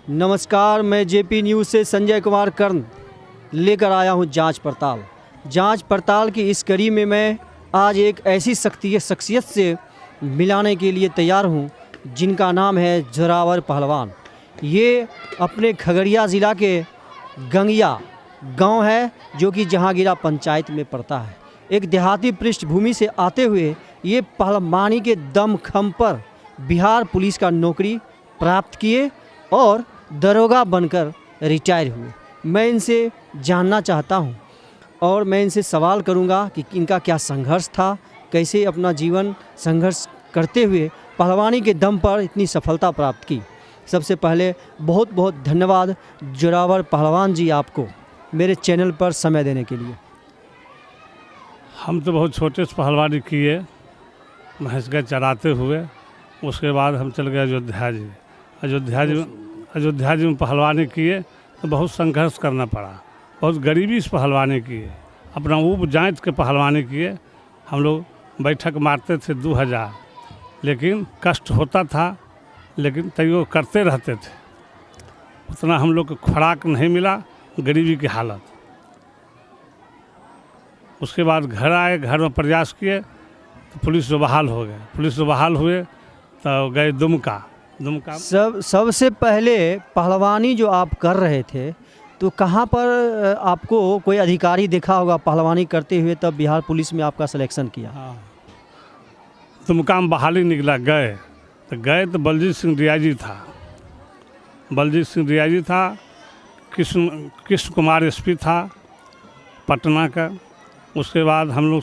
नमस्कार, मैं JP news से संजय कुमार कर्ण लेकर आया हूं जांच पड़ताल की इस कड़ी में मैं आज एक ऐसी शख्सियत से मिलाने के लिए तैयार हूं जिनका नाम है जोरावर पहलवान। ये अपने खगड़िया ज़िला के गंगिया गांव है जो कि जहांगीरा पंचायत में पड़ता है। एक देहाती पृष्ठभूमि से आते हुए ये पहलवानी के दमखम पर बिहार पुलिस का नौकरी प्राप्त किए और दरोगा बनकर रिटायर हुए। मैं इनसे जानना चाहता हूं और मैं इनसे सवाल करूंगा कि इनका क्या संघर्ष था, कैसे अपना जीवन संघर्ष करते हुए पहलवानी के दम पर इतनी सफलता प्राप्त की। सबसे पहले बहुत बहुत धन्यवाद जोरावर पहलवान जी आपको मेरे चैनल पर समय देने के लिए। हम तो बहुत छोटे से पहलवानी किए, भैंस गाय चराते हुए। उसके बाद हम चल गए अयोध्या जी में पहलवानी किए तो बहुत संघर्ष करना पड़ा, बहुत गरीबी से पहलवानी किए, अपना ऊब जांच के पहलवानी किए। हम लोग बैठक मारते थे 2000, लेकिन कष्ट होता था, लेकिन तैयो करते रहते थे। उतना हम लोग को खुराक नहीं मिला, गरीबी की हालत। उसके बाद घर आए, घर में प्रयास किए तो पुलिस से बहाल हो गए। पुलिस से बहाल हुए तो गए दुमका। सबसे पहले पहलवानी जो आप कर रहे थे तो कहाँ पर आपको कोई अधिकारी देखा होगा पहलवानी करते हुए, तब बिहार पुलिस में आपका सिलेक्शन किया? हाँ, दुमका में बहाली निकला। गए तो बलजीत सिंह डीआईजी था, कृष्ण कुमार एसपी था पटना का। उसके बाद हम लोग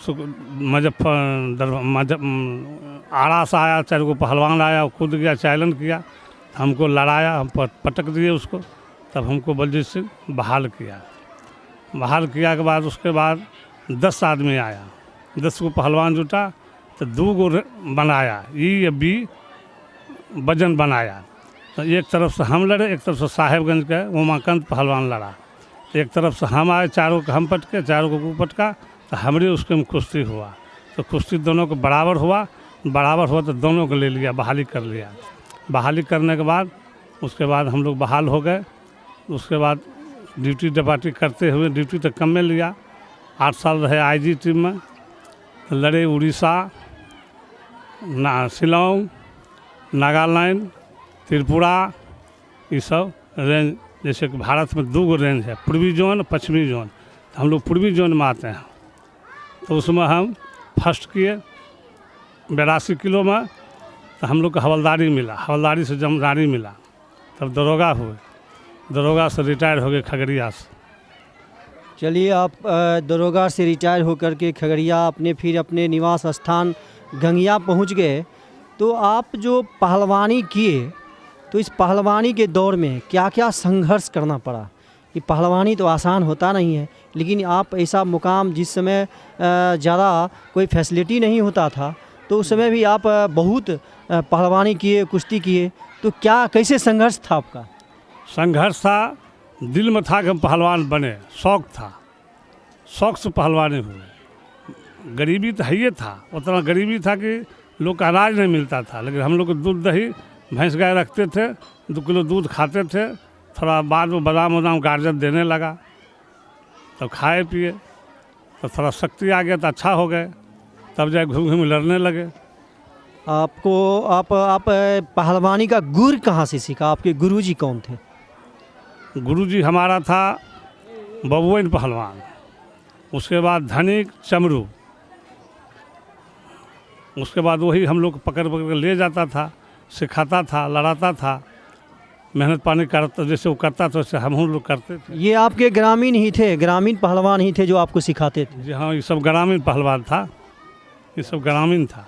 आरा से आया, 4 गो पहलवान आया, कूद गया, चैलेंज किया, हमको लड़ाया, हम पटक दिए उसको। तब हमको बलजीत सिंह बहाल किया के बाद उसके बाद 10 आदमी आया, 10 गो पहलवान जुटा तो 2 गो बनाया, बी वजन बनाया। तो एक तरफ से हम लड़े, एक तरफ से साहेबगंज के उमाकांत पहलवान लड़ा। एक तरफ से हम आए, 4 को हम पटके, 4 को पटका, तो हमारे उसके में कुश्ती हुआ। तो कुश्ती दोनों को बराबर हुआ तो दोनों को ले लिया, बहाली कर लिया। बहाली करने के बाद उसके बाद हम लोग बहाल हो गए। उसके बाद ड्यूटी डपाटी करते हुए, ड्यूटी तो कम में लिया, 8 साल रहे आईजी टीम में। लड़े उड़ीसा, शिलोंग, नागालैंड, त्रिपुरा, ये सब रेंज। जैसे कि भारत में 2 गो रेंज है, पूर्वी जोन, पश्चिमी जोन। तो हम लोग पूर्वी जोन में आते हैं। तो उसमें हम फर्स्ट किए 82 किलो में। तो हम लोग को हवलदारी मिला, हवलदारी से जमदारी मिला, तब दरोगा हुए, दरोगा से रिटायर हो गए खगड़िया से। चलिए, आप दरोगा से रिटायर होकर के खगड़िया फिर अपने निवास स्थान गंगिया पहुंच गए। तो आप जो पहलवानी किए तो इस पहलवानी के दौर में क्या क्या संघर्ष करना पड़ा? कि पहलवानी तो आसान होता नहीं है, लेकिन आप ऐसा मुकाम जिस समय ज़्यादा कोई फैसिलिटी नहीं होता था, तो उस समय भी आप बहुत पहलवानी किए, कुश्ती किए। तो कैसे संघर्ष था आपका? संघर्ष था, दिल में था कि हम पहलवान बने, शौक़ था, शौक़ से पहलवानी हुए। गरीबी तो है ही था, उतना गरीबी था कि लोग का अनाज नहीं मिलता था, लेकिन हम लोग को दूध दही भैंस गाय रखते थे, 2 किलो दूध खाते थे। थोड़ा बाद में बादाम गार्जन देने लगा, तब खाए पिए तो थोड़ा शक्ति आ गया, तो अच्छा हो गए। तब जाए घूम लड़ने लगे। आप पहलवानी का गुर कहाँ से सीखा? आपके गुरुजी कौन थे? गुरुजी हमारा था बबुआन पहलवान, उसके बाद धनिक चमरू। उसके बाद वही हम लोग पकड़ ले जाता था, सिखाता था, लड़ाता था, मेहनत पानी करता, जैसे वो करता था वैसे हम लोग करते थे। ये आपके ग्रामीण ही थे, ग्रामीण पहलवान ही थे जो आपको सिखाते थे? जी हाँ, ये सब ग्रामीण पहलवान था, ये सब ग्रामीण था।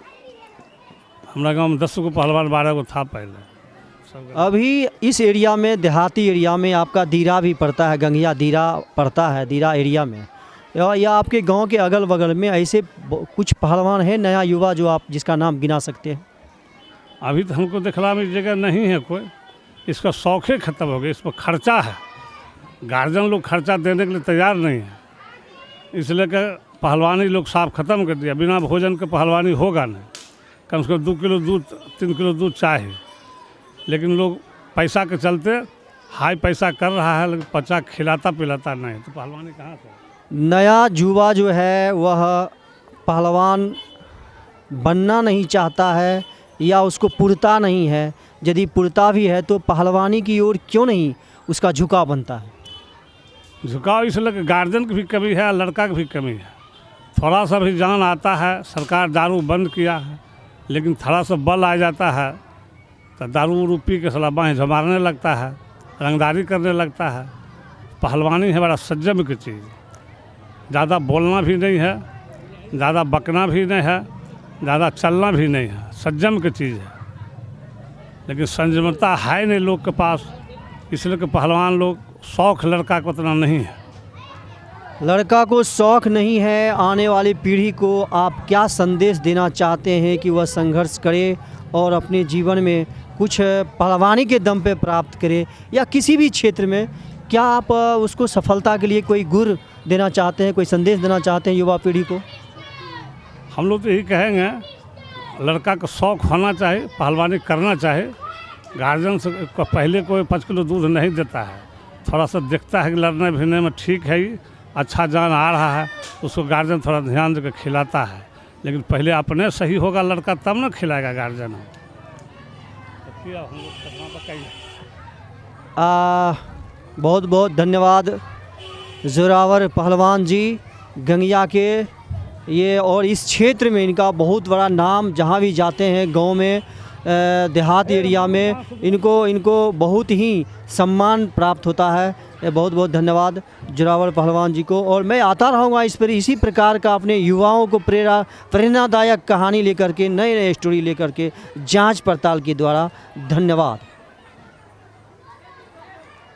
हमारा गांव में 10 गो पहलवान, 12 गो था पहले। अभी इस एरिया में, देहाती एरिया में आपका दीरा भी पड़ता है, गंगिया दीरा पड़ता है, दीरा एरिया में। या आपके गांव के अगल बगल में ऐसे कुछ पहलवान है नया युवा जो आप जिसका नाम गिना सकते हैं? अभी तो हमको देखला में जगह नहीं है कोई, इसका शौक़ ख़त्म हो गया। इस पर खर्चा है, गार्जियन लोग खर्चा देने के लिए तैयार नहीं है, इसलिए कि पहलवानी लोग साफ ख़त्म कर दिया। बिना भोजन के पहलवानी होगा नहीं, कम से कम 2 किलो दूध, 3 किलो दूध चाहिए। लेकिन लोग पैसा के चलते हाई पैसा कर रहा है लेकिन बच्चा खिलाता पिलाता नहीं, तो पहलवानी कहाँ से? नया युवा जो है वह पहलवान बनना नहीं चाहता है या उसको पुरता नहीं है, यदि पुरता भी है तो पहलवानी की ओर क्यों नहीं उसका झुकाव बनता है? झुकाव इसलिए कि गार्जियन की भी कमी है, लड़का की भी कमी है। थोड़ा सा भी जान आता है, सरकार दारू बंद किया है, लेकिन थोड़ा सा बल आ जाता है तो दारू उरू पी के साला बाँह झमारने लगता है, रंगदारी करने लगता है। पहलवानी है बड़ा संयम की चीज़, ज़्यादा बोलना भी नहीं है, ज़्यादा बकना भी नहीं है, ज़्यादा चलना भी नहीं है, संयम की चीज़ है। लेकिन संयमता है नहीं लोग के पास, इसलिए कि पहलवान लोग शौक़ लड़का को उतना नहीं है। लड़का को शौक़ नहीं है। आने वाली पीढ़ी को आप क्या संदेश देना चाहते हैं कि वह संघर्ष करे और अपने जीवन में कुछ पहलवानी के दम पे प्राप्त करे, या किसी भी क्षेत्र में क्या आप उसको सफलता के लिए कोई गुर देना चाहते हैं, कोई संदेश देना चाहते हैं युवा पीढ़ी को? हम लोग तो यही कहेंगे, लड़का का शौक़ होना चाहिए, पहलवानी करना चाहिए। गार्जियन से पहले कोई 5 किलो दूध नहीं देता है, थोड़ा सा देखता है कि लड़ने भिड़ने में ठीक है, अच्छा जान आ रहा है, उसको गार्जियन थोड़ा ध्यान देकर खिलाता है। लेकिन पहले अपने सही होगा लड़का तब ना खिलाएगा गार्जियन। बहुत बहुत धन्यवाद जोरावर पहलवान जी, गंगिया के ये और इस क्षेत्र में इनका बहुत बड़ा नाम, जहाँ भी जाते हैं गांव में, देहात एरिया में इनको बहुत ही सम्मान प्राप्त होता है। बहुत बहुत धन्यवाद जोरावर पहलवान जी को, और मैं आता रहूँगा इस पर इसी प्रकार का अपने युवाओं को प्रेरणादायक कहानी लेकर के, नए नए स्टोरी लेकर के, जांच पड़ताल के द्वारा। धन्यवाद।